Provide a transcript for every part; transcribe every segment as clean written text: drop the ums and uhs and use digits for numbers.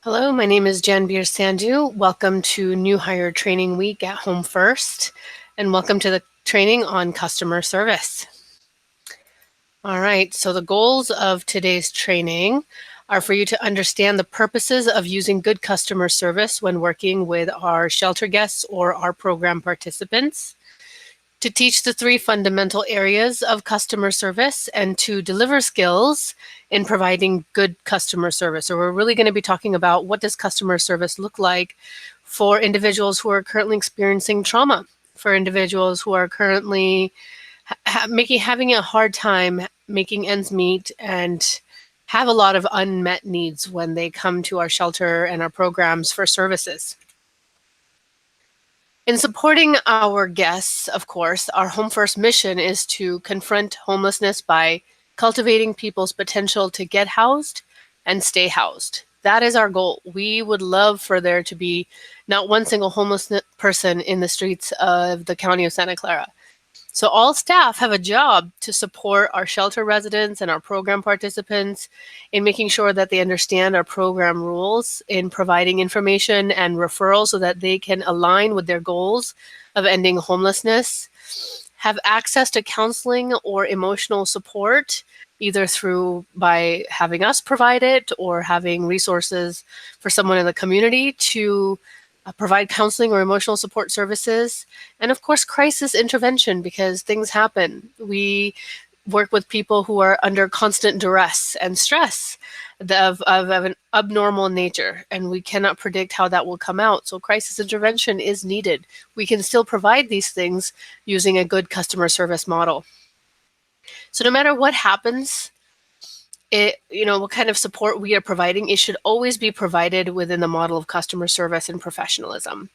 Hello, my name is Janbir Sandhu. Welcome to New Hire Training Week at HomeFirst, and welcome to the training on customer service. All right, so the goals of today's training are for you to understand the purposes of using good customer service when working with our shelter guests or our program participants, to teach the 3 fundamental areas of customer service, and to deliver skills in providing good customer service. So we're really going to be talking about what does customer service look like for individuals who are currently experiencing trauma, for individuals who are currently having a hard time making ends meet and have a lot of unmet needs when they come to our shelter and our programs for services. In supporting our guests, of course, our HomeFirst mission is to confront homelessness by cultivating people's potential to get housed and stay housed. That is our goal. We would love for there to be not one single homeless person in the streets of the county of Santa Clara. So all staff have a job to support our shelter residents and our program participants in making sure that they understand our program rules, in providing information and referrals so that they can align with their goals of ending homelessness, have access to counseling or emotional support, either through by having us provide it or having resources for someone in the community to provide counseling or emotional support services, and of course, crisis intervention because things happen. We work with people who are under constant duress and stress of an abnormal nature, and we cannot predict how that will come out. So crisis intervention is needed. We can still provide these things using a good customer service model. So no matter what happens, what kind of support we are providing, it should always be provided within the model of customer service and professionalism.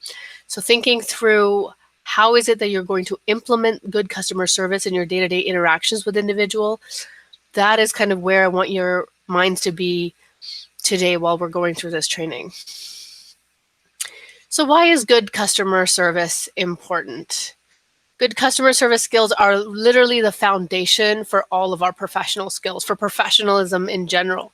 So thinking through how is it that you're going to implement good customer service in your day-to-day interactions with individual, that is kind of where I want your minds to be today while we're going through this training. So why is good customer service important? Good customer service skills are literally the foundation for all of our professional skills, for professionalism in general.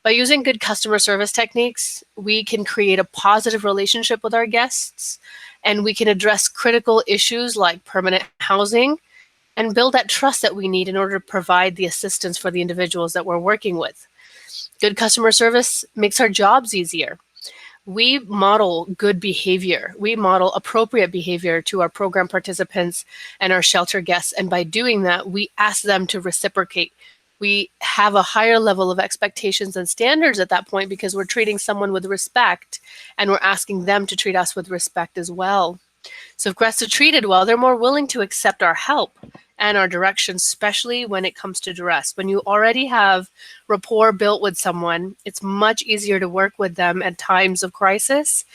By using good customer service techniques, we can create a positive relationship with our guests, and we can address critical issues like permanent housing and build that trust that we need in order to provide the assistance for the individuals that we're working with. Good customer service makes our jobs easier. We model good behavior. We model appropriate behavior to our program participants and our shelter guests. And by doing that, we ask them to reciprocate. We have a higher level of expectations and standards at that point because we're treating someone with respect and we're asking them to treat us with respect as well. So if guests are treated well, they're more willing to accept our help and our direction, especially when it comes to duress. When you already have rapport built with someone, it's much easier to work with them at times of crisis,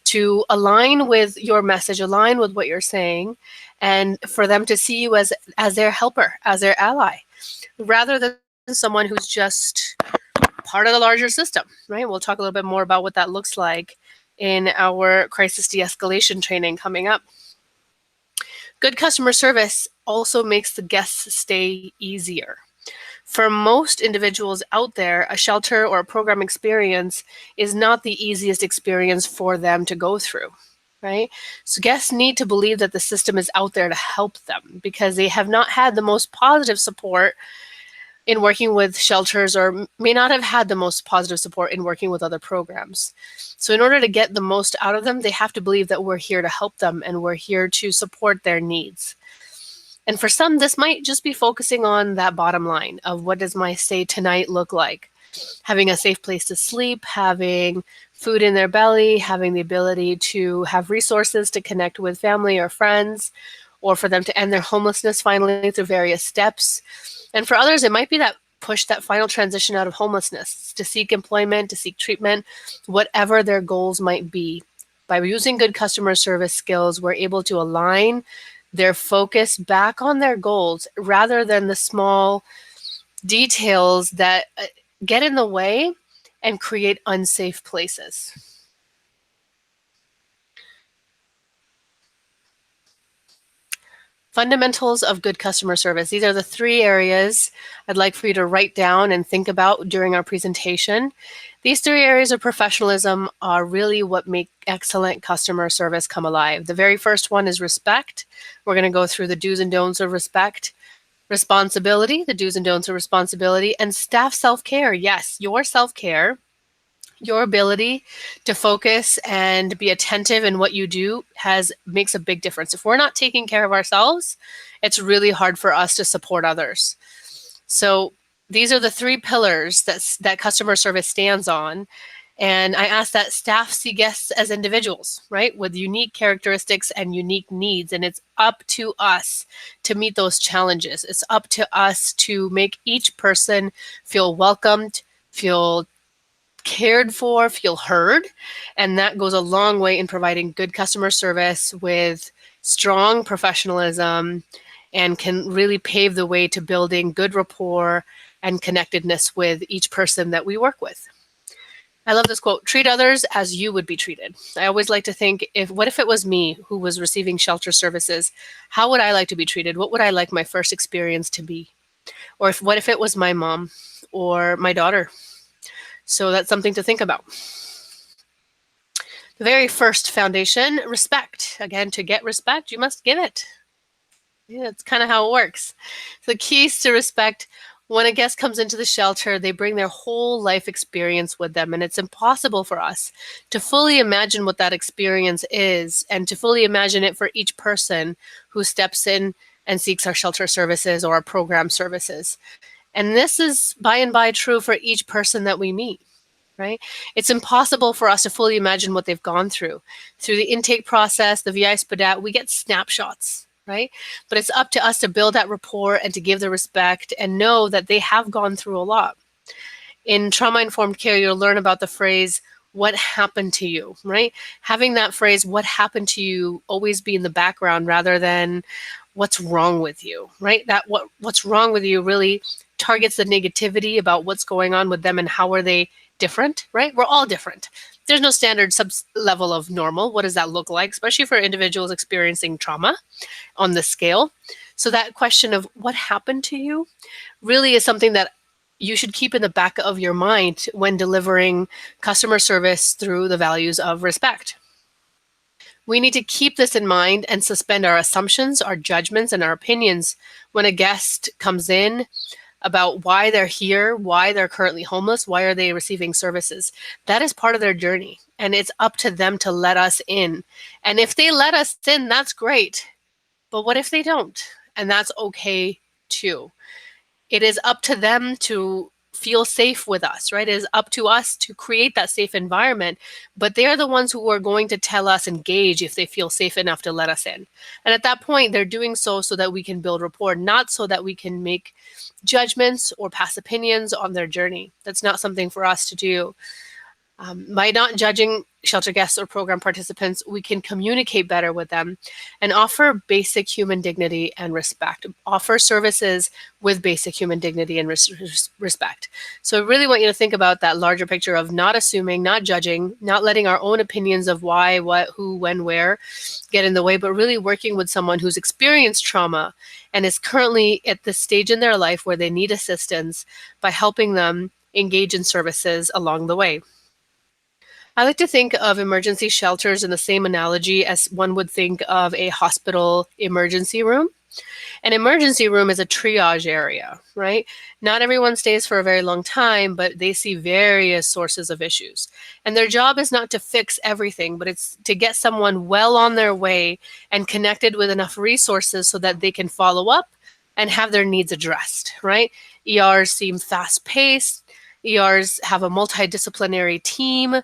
to align with your message, align with what you're saying, and for them to see you as their helper, as their ally, rather than someone who's just part of the larger system, right? We'll talk a little bit more about what that looks like in our crisis de-escalation training coming up. Good customer service also makes the guests stay easier. For most individuals out there, a shelter or a program experience is not the easiest experience for them to go through, right? So guests need to believe that the system is out there to help them because they have not had the most positive support in working with shelters or may not have had the most positive support in working with other programs. So in order to get the most out of them, they have to believe that we're here to help them and we're here to support their needs. And for some, this might just be focusing on that bottom line of what does my stay tonight look like? Having a safe place to sleep, having food in their belly, having the ability to have resources to connect with family or friends, or for them to end their homelessness finally through various steps. And for others, it might be that push, that final transition out of homelessness, to seek employment, to seek treatment, whatever their goals might be. By using good customer service skills, we're able to align their focus back on their goals rather than the small details that get in the way and create unsafe places. Fundamentals of good customer service. These are the 3 areas I'd like for you to write down and think about during our presentation. These 3 areas of professionalism are really what make excellent customer service come alive. The very first one is respect. We're going to go through the do's and don'ts of respect. Responsibility, the do's and don'ts of responsibility, and staff self-care. Yes, your self-care, your ability to focus and be attentive in what you do makes a big difference. If we're not taking care of ourselves, it's really hard for us to support others. So these are the 3 pillars that customer service stands on. And I ask that staff see guests as individuals, right, with unique characteristics and unique needs. And it's up to us to meet those challenges. It's up to us to make each person feel welcomed, feel cared for, feel heard. And that goes a long way in providing good customer service with strong professionalism and can really pave the way to building good rapport and connectedness with each person that we work with. I love this quote, treat others as you would be treated. I always like to think, what if it was me who was receiving shelter services? How would I like to be treated? What would I like my first experience to be? Or what if it was my mom or my daughter? So that's something to think about. The very first foundation, respect. Again, to get respect, you must give it. Yeah, that's kind of how it works. So the keys to respect: when a guest comes into the shelter, they bring their whole life experience with them, and it's impossible for us to fully imagine what that experience is and to fully imagine it for each person who steps in and seeks our shelter services or our program services. And this is by and by true for each person that we meet, right? It's impossible for us to fully imagine what they've gone through. Through the intake process, the VI SPDAT, we get snapshots, right? But it's up to us to build that rapport and to give the respect and know that they have gone through a lot. In trauma-informed care, you'll learn about the phrase, what happened to you, right? Having that phrase, what happened to you, always be in the background rather than what's wrong with you, right? That what's wrong with you really targets the negativity about what's going on with them and how are they different, right? We're all different. There's no standard level of normal. What does that look like, especially for individuals experiencing trauma on the scale? So that question of what happened to you really is something that you should keep in the back of your mind when delivering customer service through the values of respect. We need to keep this in mind and suspend our assumptions, our judgments, and our opinions when a guest comes in about why they're here, why they're currently homeless, why are they receiving services. That is part of their journey, and it's up to them to let us in. And if they let us in, that's great. But what if they don't? And that's okay too. It is up to them to feel safe with us, right? It is up to us to create that safe environment, but they are the ones who are going to tell us engage if they feel safe enough to let us in. And at that point, they're doing so that we can build rapport, not so that we can make judgments or pass opinions on their journey. That's not something for us to do. By not judging shelter guests or program participants, we can communicate better with them and offer basic human dignity and respect. Offer services with basic human dignity and respect. So I really want you to think about that larger picture of not assuming, not judging, not letting our own opinions of why, what, who, when, where get in the way, but really working with someone who's experienced trauma and is currently at the stage in their life where they need assistance by helping them engage in services along the way. I like to think of emergency shelters in the same analogy as one would think of a hospital emergency room. An emergency room is a triage area, right? Not everyone stays for a very long time, but they see various sources of issues. And their job is not to fix everything, but it's to get someone well on their way and connected with enough resources so that they can follow up and have their needs addressed, right? ERs seem fast-paced. ERs have a multidisciplinary team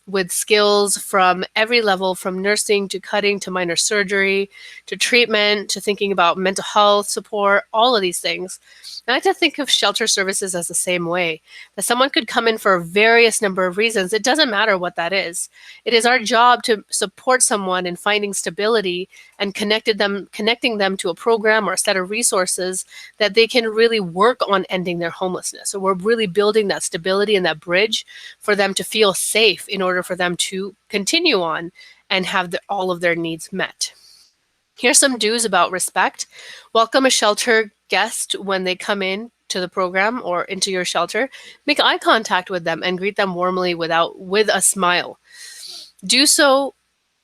with skills from every level, from nursing to cutting to minor surgery to treatment to thinking about mental health support, all of these things. And I like to think of shelter services as the same way, that someone could come in for a various number of reasons. It doesn't matter what that is. It is our job to support someone in finding stability and connecting them to a program or a set of resources that they can really work on ending their homelessness. So we're really building that stability and that bridge for them to feel safe in order for them to continue on and have all of their needs met. Here's some do's about respect. Welcome a shelter guest when they come in to the program or into your shelter. Make eye contact with them and greet them warmly with a smile. Do so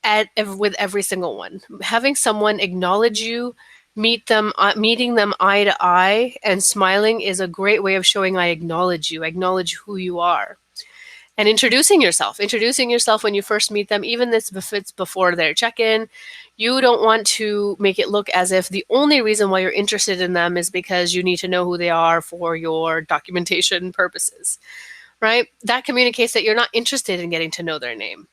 with every single one. Having someone acknowledge you, meeting them eye to eye, and smiling is a great way of showing I acknowledge you, acknowledge who you are. And introducing yourself when you first meet them, even if it's before their check-in. You don't want to make it look as if the only reason why you're interested in them is because you need to know who they are for your documentation purposes, right? That communicates that you're not interested in getting to know their name.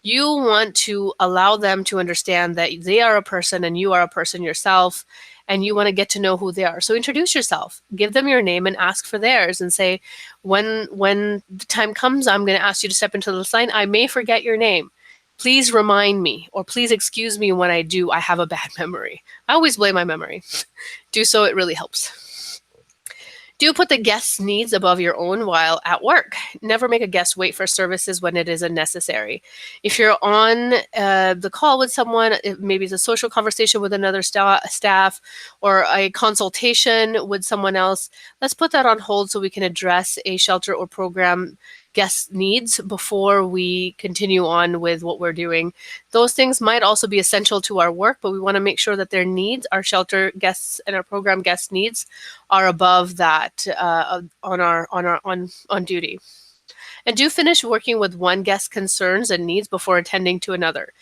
You want to allow them to understand that they are a person and you are a person yourself, and you want to get to know who they are. So introduce yourself, give them your name, and ask for theirs, and say, when the time comes, I'm going to ask you to step into the line. I may forget your name. Please remind me, or please excuse me when I do. I have a bad memory. I always blame my memory. Do so, it really helps. Do put the guest's needs above your own while at work. Never make a guest wait for services when it isn't necessary. If you're on the call with someone, maybe it's a social conversation with another staff or a consultation with someone else, let's put that on hold so we can address a shelter or program guest needs before we continue on with what we're doing. Those things might also be essential to our work, but we want to make sure that their needs, our shelter guests and our program guest needs, are above that on duty. And do finish working with one guest's concerns and needs before attending to another.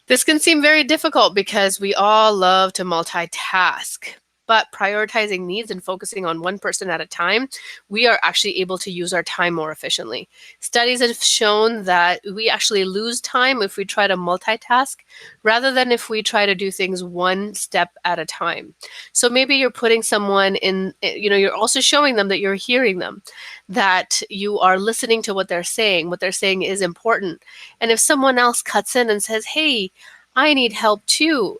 This can seem very difficult because we all love to multitask. But prioritizing needs and focusing on one person at a time, we are actually able to use our time more efficiently. Studies have shown that we actually lose time if we try to multitask rather than if we try to do things one step at a time. So maybe you're putting someone in, you're also showing them that you're hearing them, that you are listening to what they're saying. What they're saying is important. And if someone else cuts in and says, hey, I need help too,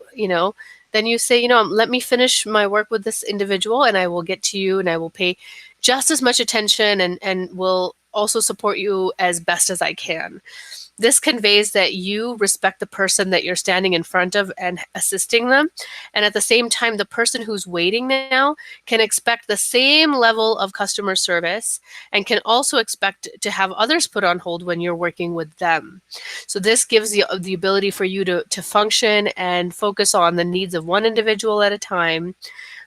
then you say, let me finish my work with this individual and I will get to you and I will pay just as much attention and will also support you as best as I can. This conveys that you respect the person that you're standing in front of and assisting them. And at the same time, the person who's waiting now can expect the same level of customer service and can also expect to have others put on hold when you're working with them. So this gives the ability for you to function and focus on the needs of one individual at a time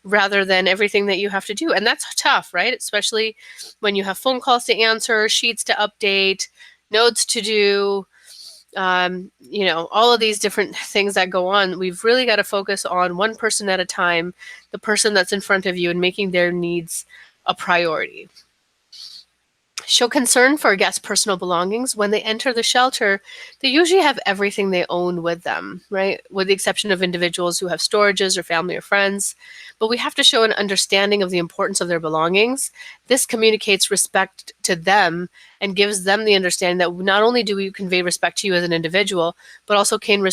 rather than everything that you have to do. And that's tough, right? Especially when you have phone calls to answer, sheets to update, notes to do, all of these different things that go on. We've really got to focus on one person at a time, the person that's in front of you, and making their needs a priority. Show concern for guests' personal belongings. When they enter the shelter, they usually have everything they own with them, right? With the exception of individuals who have storages or family or friends. But we have to show an understanding of the importance of their belongings. This communicates respect to them and gives them the understanding that not only do we convey respect to you as an individual, but also can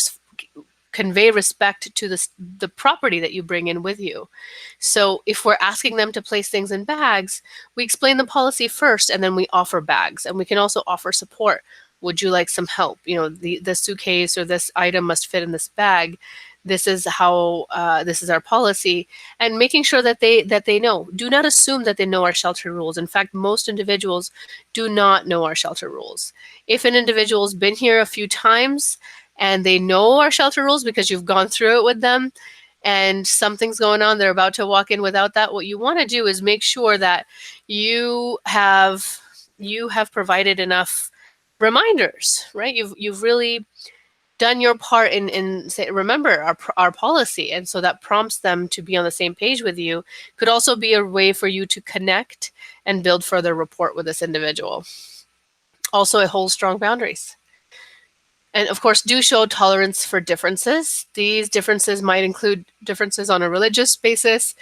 convey respect to the property that you bring in with you. So if we're asking them to place things in bags, we explain the policy first and then we offer bags. And we can also offer support. Would you like some help? The suitcase or this item must fit in this bag. This is how this is our policy, and making sure that they know. Do not assume that they know our shelter rules. In fact, most individuals do not know our shelter rules. If an individual's been here a few times and they know our shelter rules because you've gone through it with them and something's going on, they're about to walk in without that, what you want to do is make sure that you have provided enough reminders, right? You've really done your part in say, remember our policy, and so that prompts them to be on the same page with you. Could also be a way for you to connect and build further rapport with this individual. Also, it holds strong boundaries. And of course, do show tolerance for differences. These differences might include differences on a religious basis,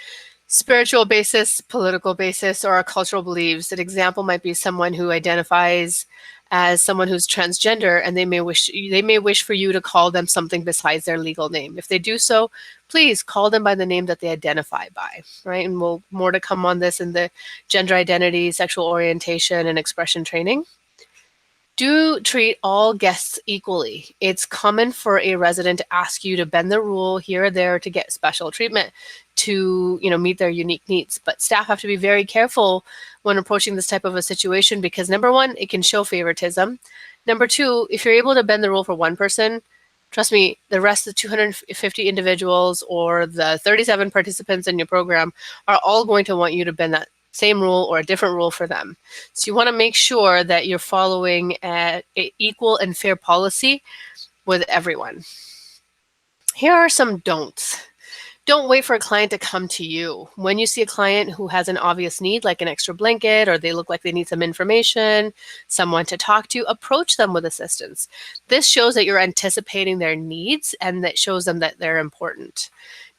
spiritual basis, political basis, or our cultural beliefs. An example might be someone who identifies as someone who's transgender, and they may wish for you to call them something besides their legal name. If they do so, please call them by the name that they identify by, right? And more to come on this in the gender identity, sexual orientation, and expression training. Do treat all guests equally. It's common for a resident to ask you to bend the rule here or there to get special treatment to, meet their unique needs. But staff have to be very careful when approaching this type of a situation because number one, it can show favoritism. Number two, if you're able to bend the rule for one person, trust me, the rest of the 250 individuals or the 37 participants in your program are all going to want you to bend that same rule or a different rule for them. So you want to make sure that you're following an equal and fair policy with everyone. Here are some don'ts. Don't wait for a client to come to you. When you see a client who has an obvious need, like an extra blanket, or they look like they need some information, someone to talk to, approach them with assistance. This shows that you're anticipating their needs and that shows them that they're important.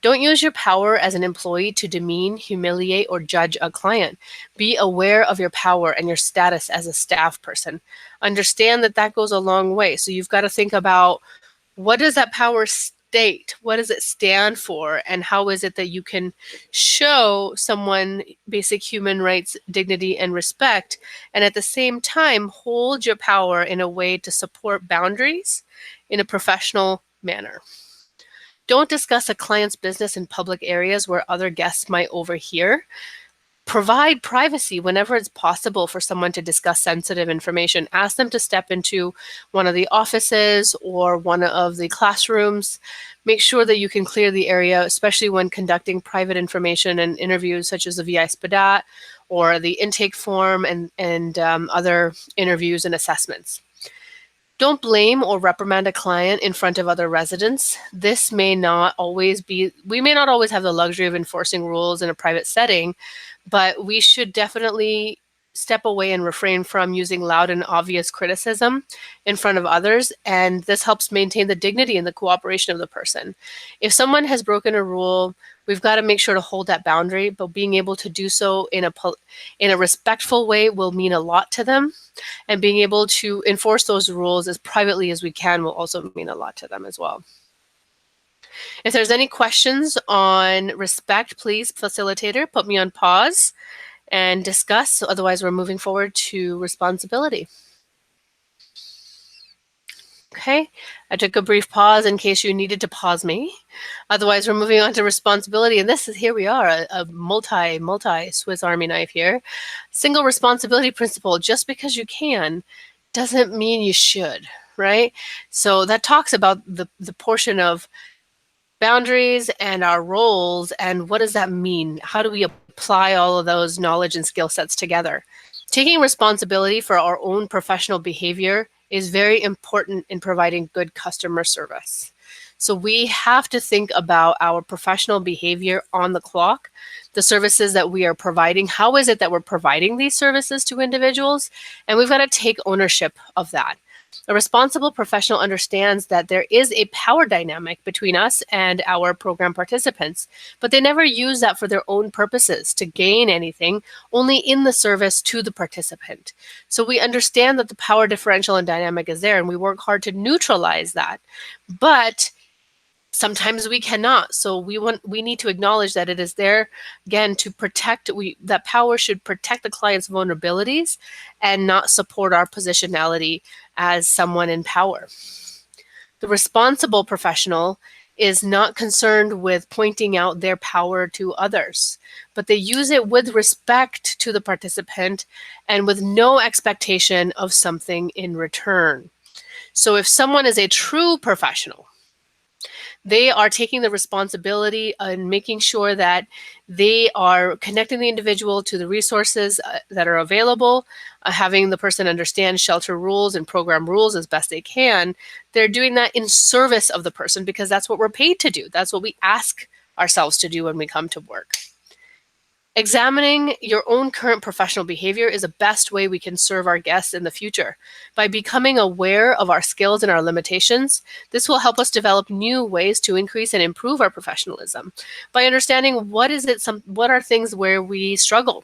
Don't use your power as an employee to demean, humiliate, or judge a client. Be aware of your power and your status as a staff person. Understand that that goes a long way. So you've got to think about what does that power state? What does it stand for? And how is it that you can show someone basic human rights, dignity, and respect, and at the same time hold your power in a way to support boundaries in a professional manner. Don't discuss a client's business in public areas where other guests might overhear. Provide privacy whenever it's possible for someone to discuss sensitive information. Ask them to step into one of the offices or one of the classrooms. Make sure that you can clear the area, especially when conducting private information and interviews such as the VI SPDAT or the intake form and other interviews and assessments. Don't blame or reprimand a client in front of other residents. This may not always be, we may not always have the luxury of enforcing rules in a private setting, but we should definitely step away and refrain from using loud and obvious criticism in front of others. And this helps maintain the dignity and the cooperation of the person. If someone has broken a rule, we've got to make sure to hold that boundary, but being able to do so in a respectful way will mean a lot to them. And being able to enforce those rules as privately as we can will also mean a lot to them as well. If there's any questions on respect, please, facilitator, put me on pause and discuss. Otherwise, we're moving forward to responsibility. Okay, I took a brief pause in case you needed to pause me. Otherwise, we're moving on to responsibility. And this is, here we are, a multi Swiss Army knife here. Single responsibility principle, just because you can doesn't mean you should, right? So that talks about the portion of boundaries and our roles and what does that mean? How do we apply all of those knowledge and skill sets together? Taking responsibility for our own professional behavior is very important in providing good customer service. So we have to think about our professional behavior on the clock, the services that we are providing. How is it that we're providing these services to individuals? And we've got to take ownership of that. A responsible professional understands that there is a power dynamic between us and our program participants, but they never use that for their own purposes to gain anything, only in the service to the participant. So we understand that the power differential and dynamic is there, and we work hard to neutralize that. But sometimes we cannot. So we need to acknowledge that it is there, again, to protect, that power should protect the client's vulnerabilities and not support our positionality as someone in power. The responsible professional is not concerned with pointing out their power to others, but they use it with respect to the participant and with no expectation of something in return. So if someone is a true professional, they are taking the responsibility and making sure that they are connecting the individual to the resources that are available, having the person understand shelter rules and program rules as best they can. They're doing that in service of the person because that's what we're paid to do. That's what we ask ourselves to do when we come to work. Examining your own current professional behavior is the best way we can serve our guests in the future. By becoming aware of our skills and our limitations, this will help us develop new ways to increase and improve our professionalism. By understanding what are things where we struggle,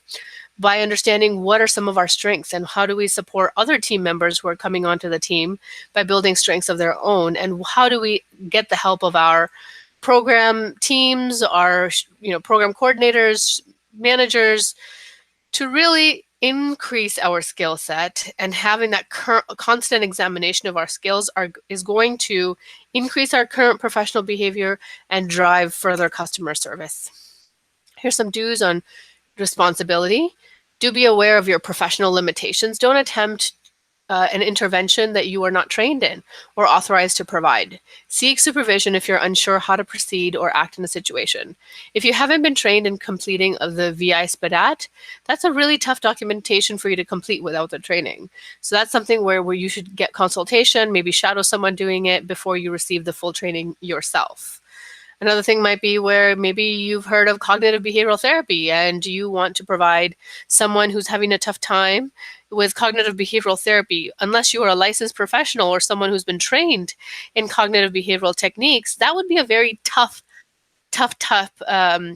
by understanding what are some of our strengths and how do we support other team members who are coming onto the team by building strengths of their own, and how do we get the help of our program teams, our program coordinators, managers, to really increase our skill set, and having that constant examination of our skills is going to increase our current professional behavior and drive further customer service. Here's some do's on responsibility. Do be aware of your professional limitations. Don't attempt an intervention that you are not trained in or authorized to provide. Seek supervision if you're unsure how to proceed or act in a situation. If you haven't been trained in completing the VI SPDAT, that's a really tough documentation for you to complete without the training. So that's something where you should get consultation, maybe shadow someone doing it before you receive the full training yourself. Another thing might be where maybe you've heard of cognitive behavioral therapy and you want to provide someone who's having a tough time with cognitive behavioral therapy. Unless you are a licensed professional or someone who's been trained in cognitive behavioral techniques, that would be a very tough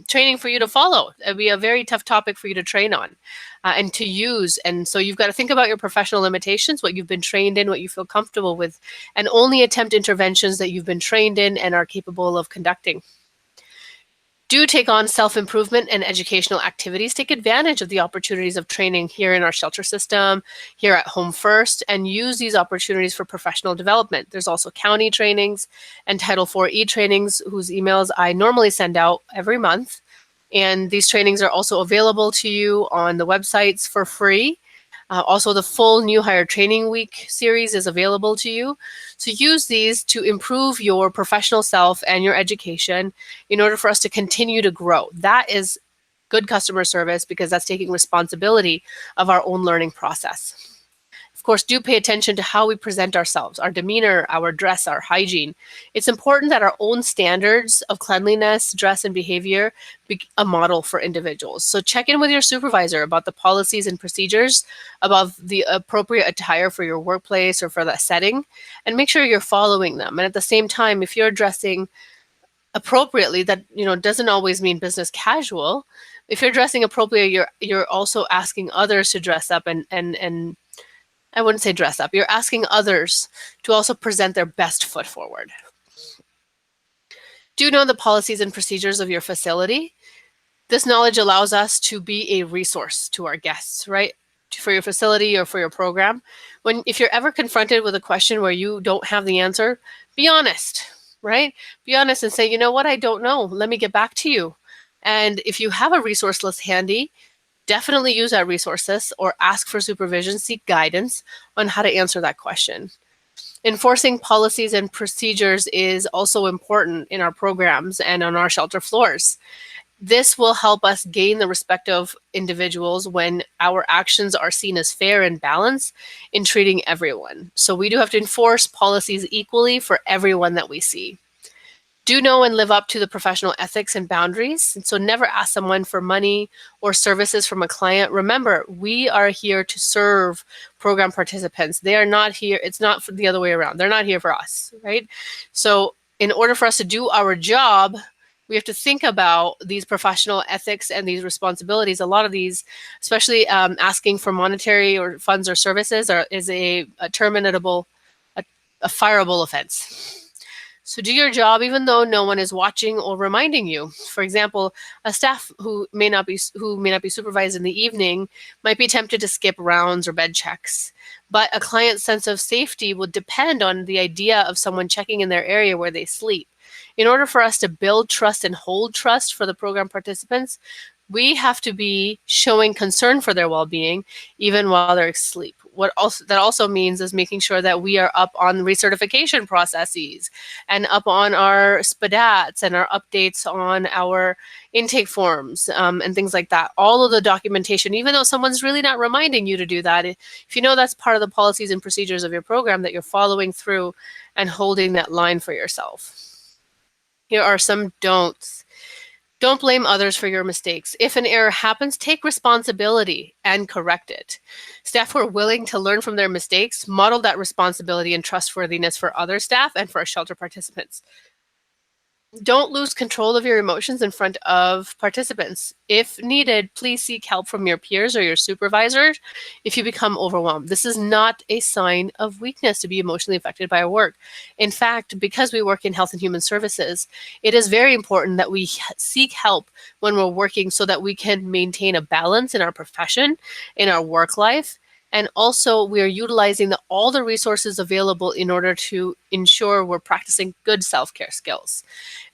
training for you to follow. It'd be a very tough topic for you to train on and to use. And so you've got to think about your professional limitations, what you've been trained in, what you feel comfortable with, and only attempt interventions that you've been trained in and are capable of conducting. Do take on self-improvement and educational activities. Take advantage of the opportunities of training here in our shelter system, here at HomeFirst, and use these opportunities for professional development. There's also county trainings and Title IV e-trainings whose emails I normally send out every month. And these trainings are also available to you on the websites for free. Also, the full New Hire Training Week series is available to you. So use these to improve your professional self and your education in order for us to continue to grow. That is good customer service because that's taking responsibility of our own learning process. Of course, do pay attention to how we present ourselves, our demeanor, our dress, our hygiene. It's important that our own standards of cleanliness, dress, and behavior be a model for individuals. So check in with your supervisor about the policies and procedures, about the appropriate attire for your workplace or for that setting, and make sure you're following them. And at the same time, if you're dressing appropriately, that doesn't always mean business casual. If you're dressing appropriately, you're also asking others to dress up and I wouldn't say dress up. You're asking others to also present their best foot forward. Do know the policies and procedures of your facility. This knowledge allows us to be a resource to our guests, right? For your facility or for your program. If you're ever confronted with a question where you don't have the answer, be honest, right? Be honest and say, you know what, I don't know. Let me get back to you. And if you have a resource list handy, definitely use that resource list or ask for supervision, seek guidance on how to answer that question. Enforcing policies and procedures is also important in our programs and on our shelter floors. This will help us gain the respect of individuals when our actions are seen as fair and balanced in treating everyone. So we do have to enforce policies equally for everyone that we see. Do know and live up to the professional ethics and boundaries. And so never ask someone for money or services from a client. Remember, we are here to serve program participants. They are not here. It's not the other way around. They're not here for us, right? So in order for us to do our job, we have to think about these professional ethics and these responsibilities. A lot of these, especially asking for monetary or funds or services, is a terminable, a fireable offense. So do your job even though no one is watching or reminding you. For example, a staff who may not be supervised in the evening might be tempted to skip rounds or bed checks. But a client's sense of safety would depend on the idea of someone checking in their area where they sleep. In order for us to build trust and hold trust for the program participants, we have to be showing concern for their well-being even while they're asleep. That also means is making sure that we are up on recertification processes and up on our SPDATs and our updates on our intake forms and things like that. All of the documentation, even though someone's really not reminding you to do that, if you know that's part of the policies and procedures of your program, that you're following through and holding that line for yourself. Here are some don'ts. Don't blame others for your mistakes. If an error happens, take responsibility and correct it. Staff who are willing to learn from their mistakes model that responsibility and trustworthiness for other staff and for our shelter participants. Don't lose control of your emotions in front of participants. If needed, please seek help from your peers or your supervisor if you become overwhelmed. This is not a sign of weakness to be emotionally affected by our work. In fact, because we work in health and human services, it is very important that we seek help when we're working so that we can maintain a balance in our profession, in our work life, and also we are utilizing all the resources available in order to ensure we're practicing good self-care skills.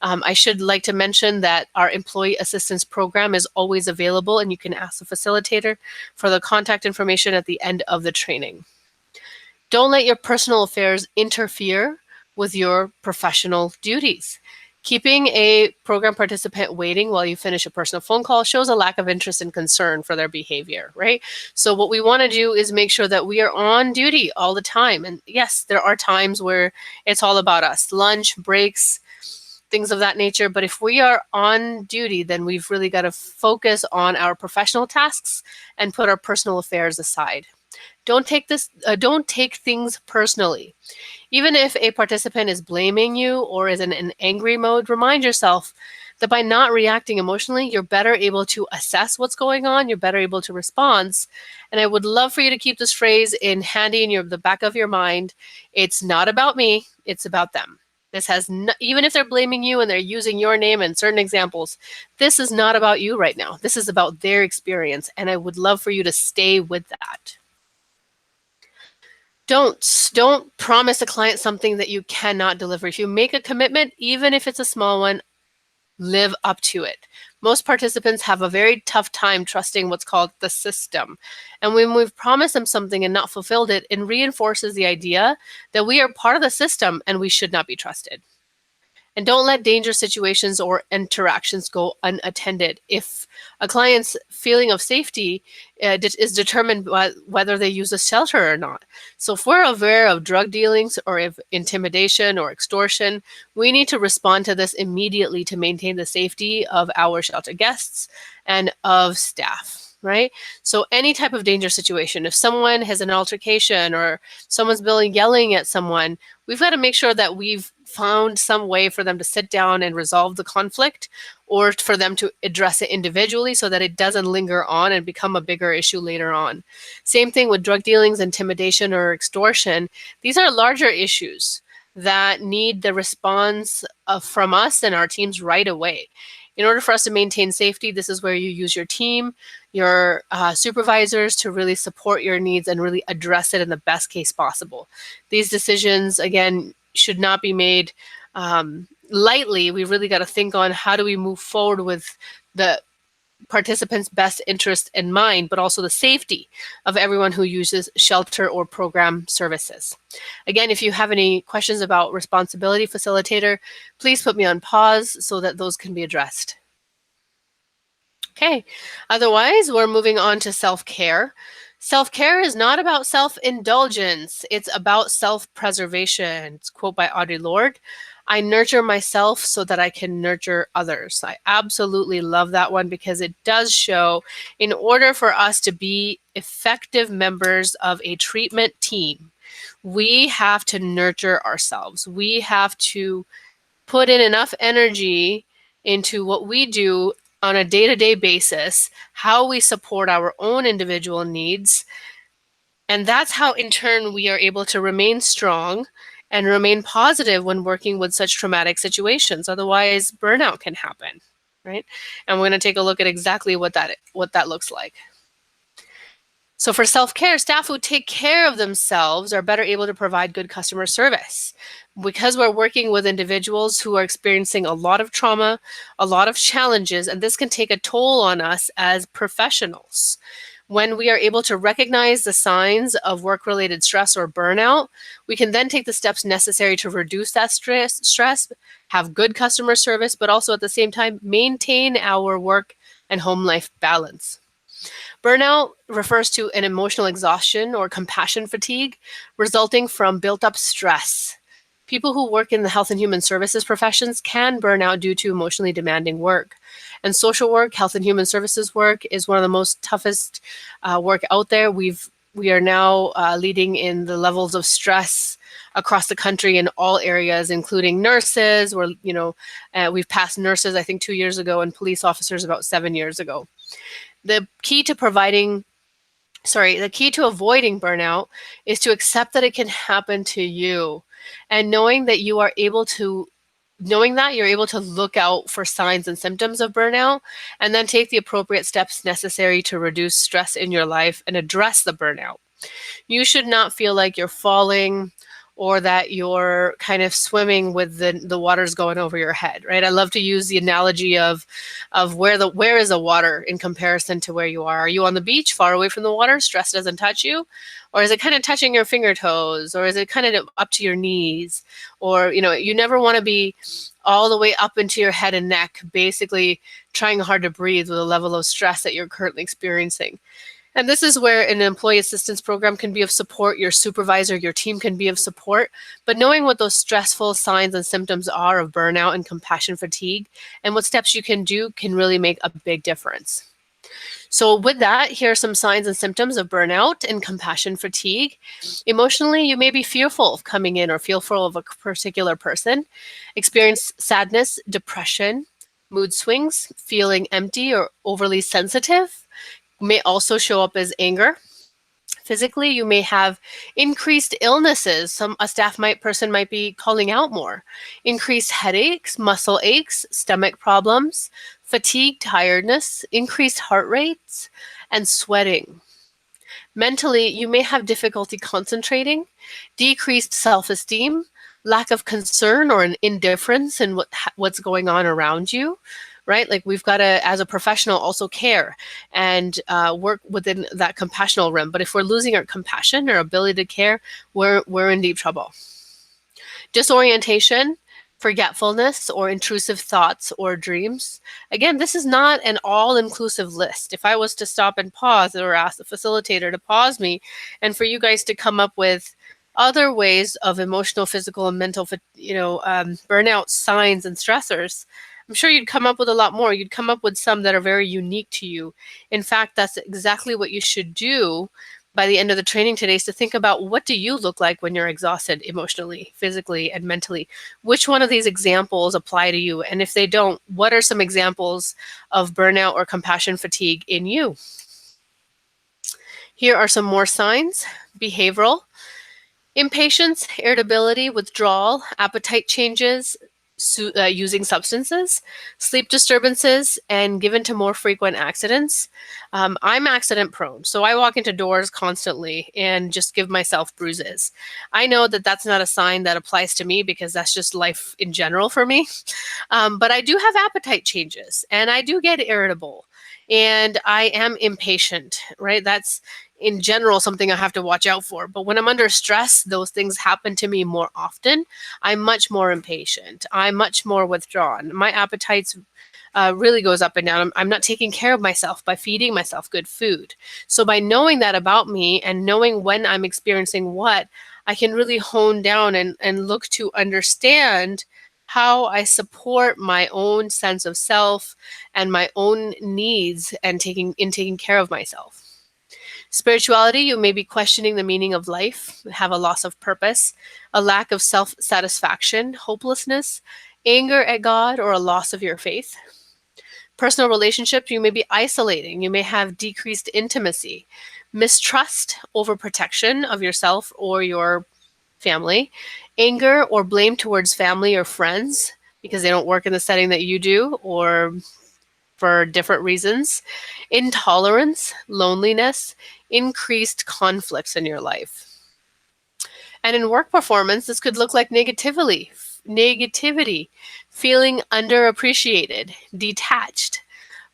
I should like to mention that our employee assistance program is always available, and you can ask the facilitator for the contact information at the end of the training. Don't let your personal affairs interfere with your professional duties. Keeping a program participant waiting while you finish a personal phone call shows a lack of interest and concern for their behavior, right? So what we want to do is make sure that we are on duty all the time. And yes, there are times where it's all about us, lunch, breaks, things of that nature. But if we are on duty, then we've really got to focus on our professional tasks and put our personal affairs aside. Don't take things personally. Even if a participant is blaming you or is in an angry mode, remind yourself that by not reacting emotionally, you're better able to assess what's going on, you're better able to respond. And I would love for you to keep this phrase handy in the back of your mind. It's not about me, it's about them. This has even if they're blaming you and they're using your name in certain examples, this is not about you right now. This is about their experience, and I would love for you to stay with that. Don't promise a client something that you cannot deliver. If you make a commitment, even if it's a small one, live up to it. Most participants have a very tough time trusting what's called the system. And when we've promised them something and not fulfilled it, it reinforces the idea that we are part of the system and we should not be trusted. And don't let dangerous situations or interactions go unattended. If a client's feeling of safety is determined by whether they use a shelter or not. So if we're aware of drug dealings or if intimidation or extortion, we need to respond to this immediately to maintain the safety of our shelter guests and of staff. Right? So any type of danger situation, if someone has an altercation or someone's yelling at someone, we've got to make sure that we've found some way for them to sit down and resolve the conflict, or for them to address it individually so that it doesn't linger on and become a bigger issue later on. Same thing with drug dealings, intimidation, or extortion. These are larger issues that need the response from us and our teams right away. In order for us to maintain safety, this is where you use your team, your supervisors to really support your needs and really address it in the best case possible. These decisions, again, should not be made lightly. We really got to think on how do we move forward with the participants' best interest in mind, but also the safety of everyone who uses shelter or program services. Again, if you have any questions about responsibility facilitator, please put me on pause so that those can be addressed. Okay, otherwise we're moving on to self-care. Self-care is not about self-indulgence, it's about self-preservation. It's a quote by Audre Lorde. I nurture myself so that I can nurture others. I absolutely love that one because it does show in order for us to be effective members of a treatment team, we have to nurture ourselves. We have to put in enough energy into what we do on a day-to-day basis, how we support our own individual needs. And that's how, in turn, we are able to remain strong and remain positive when working with such traumatic situations. Otherwise, burnout can happen, right? And we're going to take a look at exactly what that looks like. So for self-care, staff who take care of themselves are better able to provide good customer service. Because we're working with individuals who are experiencing a lot of trauma, a lot of challenges, and this can take a toll on us as professionals. When we are able to recognize the signs of work-related stress or burnout, we can then take the steps necessary to reduce that stress, have good customer service, but also at the same time, maintain our work and home life balance. Burnout refers to an emotional exhaustion or compassion fatigue resulting from built-up stress. People who work in the health and human services professions can burn out due to emotionally demanding work. And social work, health and human services work, is one of the most toughest work out there. We've we are now leading in the levels of stress across the country in all areas, including nurses. We've passed nurses, I think, 2 years ago, and police officers about 7 years ago. The key to avoiding burnout is to accept that it can happen to you, and knowing that you're able to look out for signs and symptoms of burnout and then take the appropriate steps necessary to reduce stress in your life and address the burnout. You should not feel like you're falling or that you're kind of swimming with the waters going over your head, right? I love to use the analogy of where is the water in comparison to where you are. Are you on the beach, far away from the water, stress doesn't touch you? Or is it kind of touching your finger toes? Or is it kind of up to your knees? Or, you never want to be all the way up into your head and neck, basically trying hard to breathe with a level of stress that you're currently experiencing. And this is where an employee assistance program can be of support. Your supervisor, your team can be of support. But knowing what those stressful signs and symptoms are of burnout and compassion fatigue and what steps you can do can really make a big difference. So with that, here are some signs and symptoms of burnout and compassion fatigue. Emotionally, you may be fearful of coming in or fearful of a particular person, experience sadness, depression, mood swings, feeling empty or overly sensitive, may also show up as anger. Physically, you may have increased illnesses. A staff person might be calling out more. Increased headaches, muscle aches, stomach problems, fatigue, tiredness, increased heart rates, and sweating. Mentally, you may have difficulty concentrating, decreased self-esteem, lack of concern or an indifference in what's going on around you, right? Like we've got to, as a professional, also care and work within that compassional realm. But if we're losing our compassion, our ability to care, we're in deep trouble. Disorientation, forgetfulness, or intrusive thoughts or dreams. Again, this is not an all-inclusive list. If I was to stop and pause or ask the facilitator to pause me and for you guys to come up with other ways of emotional, physical, and mental, burnout signs and stressors, I'm sure you'd come up with a lot more. You'd come up with some that are very unique to you. In fact, that's exactly what you should do by the end of the training today, is to think about, what do you look like when you're exhausted emotionally, physically, and mentally? Which one of these examples apply to you? And if they don't, what are some examples of burnout or compassion fatigue in you? Here are some more signs. Behavioral: impatience, irritability, withdrawal, appetite changes, using substances, sleep disturbances, and given to more frequent accidents. I'm accident prone, so I walk into doors constantly and just give myself bruises. I know that that's not a sign that applies to me because that's just life in general for me. But I do have appetite changes and I do get irritable and I am impatient, right? That's in general something I have to watch out for. But when I'm under stress, those things happen to me more often. I'm much more impatient. I'm much more withdrawn. My appetites really goes up and down. I'm not taking care of myself by feeding myself good food. So by knowing that about me and knowing when I'm experiencing what, I can really hone down and look to understand how I support my own sense of self and my own needs and taking care of myself. Spirituality: you may be questioning the meaning of life, have a loss of purpose, a lack of self-satisfaction, hopelessness, anger at God, or a loss of your faith. Personal relationships: you may be isolating. You may have decreased intimacy, mistrust, overprotection of yourself or your family, anger or blame towards family or friends because they don't work in the setting that you do or for different reasons, intolerance, loneliness, increased conflicts in your life. And in work performance, this could look like negativity, feeling underappreciated, detached,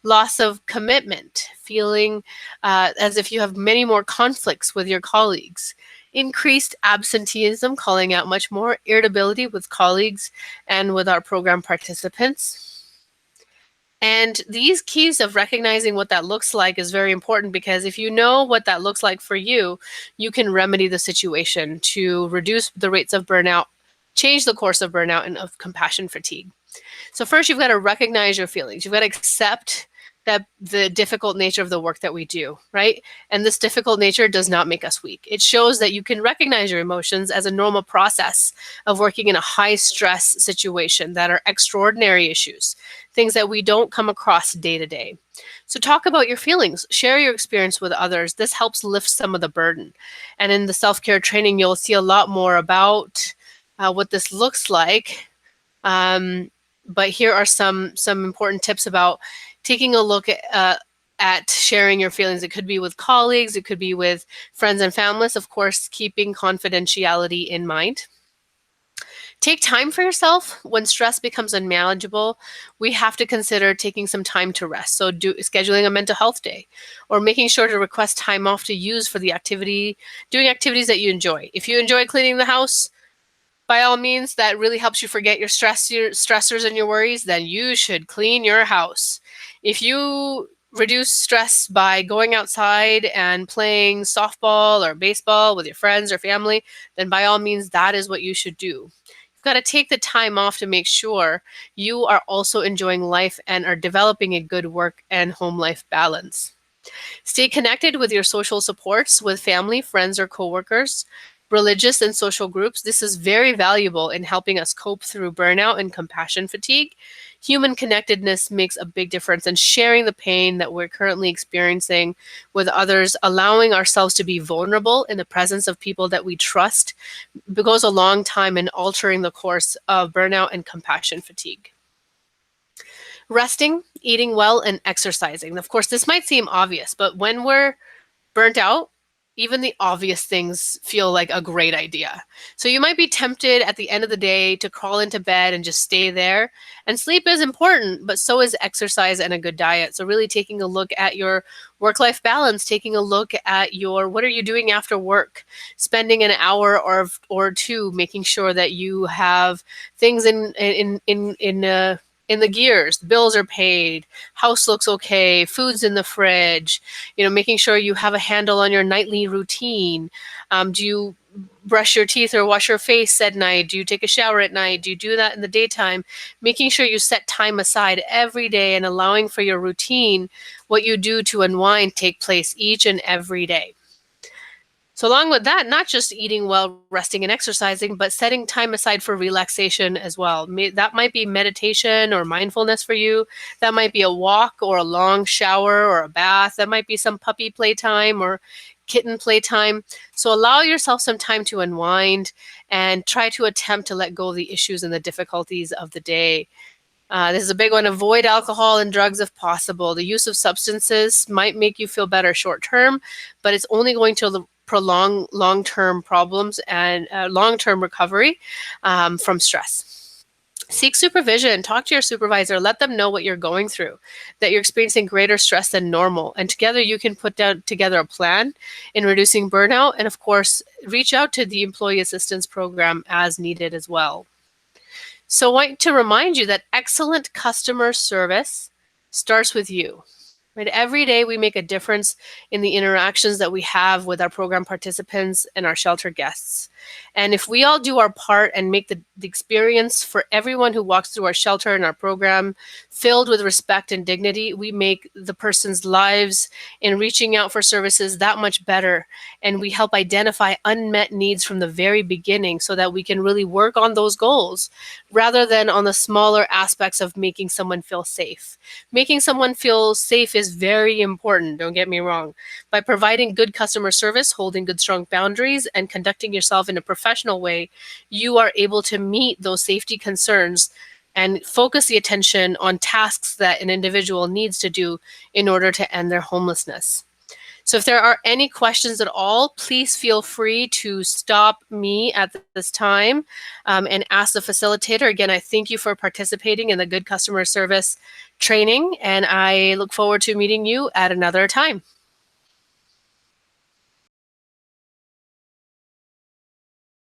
loss of commitment, feeling as if you have many more conflicts with your colleagues, increased absenteeism, calling out much more, irritability with colleagues and with our program participants. And these keys of recognizing what that looks like is very important, because if you know what that looks like for you, you can remedy the situation to reduce the rates of burnout, change the course of burnout and of compassion fatigue. So first, you've got to recognize your feelings. You've got to accept that the difficult nature of the work that we do, right? And this difficult nature does not make us weak. It shows that you can recognize your emotions as a normal process of working in a high stress situation that are extraordinary issues, things that we don't come across day to day. So talk about your feelings, share your experience with others. This helps lift some of the burden. And in the self-care training, you'll see a lot more about what this looks like. But here are some important tips about taking a look at sharing your feelings. It could be with colleagues, it could be with friends and families, of course, keeping confidentiality in mind. Take time for yourself. When stress becomes unmanageable, we have to consider taking some time to rest. So scheduling a mental health day or making sure to request time off to use for the activity, doing activities that you enjoy. If you enjoy cleaning the house, by all means, that really helps you forget your stressors and your worries, then you should clean your house. If you reduce stress by going outside and playing softball or baseball with your friends or family, then by all means, that is what you should do. You've got to take the time off to make sure you are also enjoying life and are developing a good work and home life balance. Stay connected with your social supports with family, friends, or coworkers, religious and social groups. This is very valuable in helping us cope through burnout and compassion fatigue. Human connectedness makes a big difference, and sharing the pain that we're currently experiencing with others, allowing ourselves to be vulnerable in the presence of people that we trust, goes a long time in altering the course of burnout and compassion fatigue. Resting, eating well, and exercising. Of course, this might seem obvious, but when we're burnt out, even the obvious things feel like a great idea. So you might be tempted at the end of the day to crawl into bed and just stay there. And sleep is important, but so is exercise and a good diet. So really taking a look at your work-life balance, taking a look at what are you doing after work, spending an hour or two, making sure that you have things in the gears, bills are paid, house looks okay, food's in the fridge, making sure you have a handle on your nightly routine. Do you brush your teeth or wash your face at night? Do you take a shower at night? Do you do that in the daytime? Making sure you set time aside every day and allowing for your routine, what you do to unwind, take place each and every day. So along with that, not just eating well, resting and exercising, but setting time aside for relaxation as well. That might be meditation or mindfulness for you. That might be a walk or a long shower or a bath. That might be some puppy playtime or kitten playtime. So allow yourself some time to unwind and try to attempt to let go of the issues and the difficulties of the day. This is a big one. Avoid alcohol and drugs if possible. The use of substances might make you feel better short term, but it's only going to prolong long-term problems and long-term recovery from stress. Seek supervision. Talk to your supervisor. Let them know what you're going through, that you're experiencing greater stress than normal. And together you can put together a plan in reducing burnout. And of course, reach out to the Employee Assistance Program as needed as well. So I want to remind you that excellent customer service starts with you. Right? Every day we make a difference in the interactions that we have with our program participants and our shelter guests. And if we all do our part and make the experience for everyone who walks through our shelter and our program filled with respect and dignity, we make the person's lives in reaching out for services that much better. And we help identify unmet needs from the very beginning so that we can really work on those goals rather than on the smaller aspects of making someone feel safe. Making someone feel safe is very important, don't get me wrong. By providing good customer service, holding good strong boundaries, and conducting yourself in a professional way, you are able to meet those safety concerns and focus the attention on tasks that an individual needs to do in order to end their homelessness. So if there are any questions at all, please feel free to stop me at this time and ask the facilitator. Again, I thank you for participating in the Good Customer Service training, and I look forward to meeting you at another time.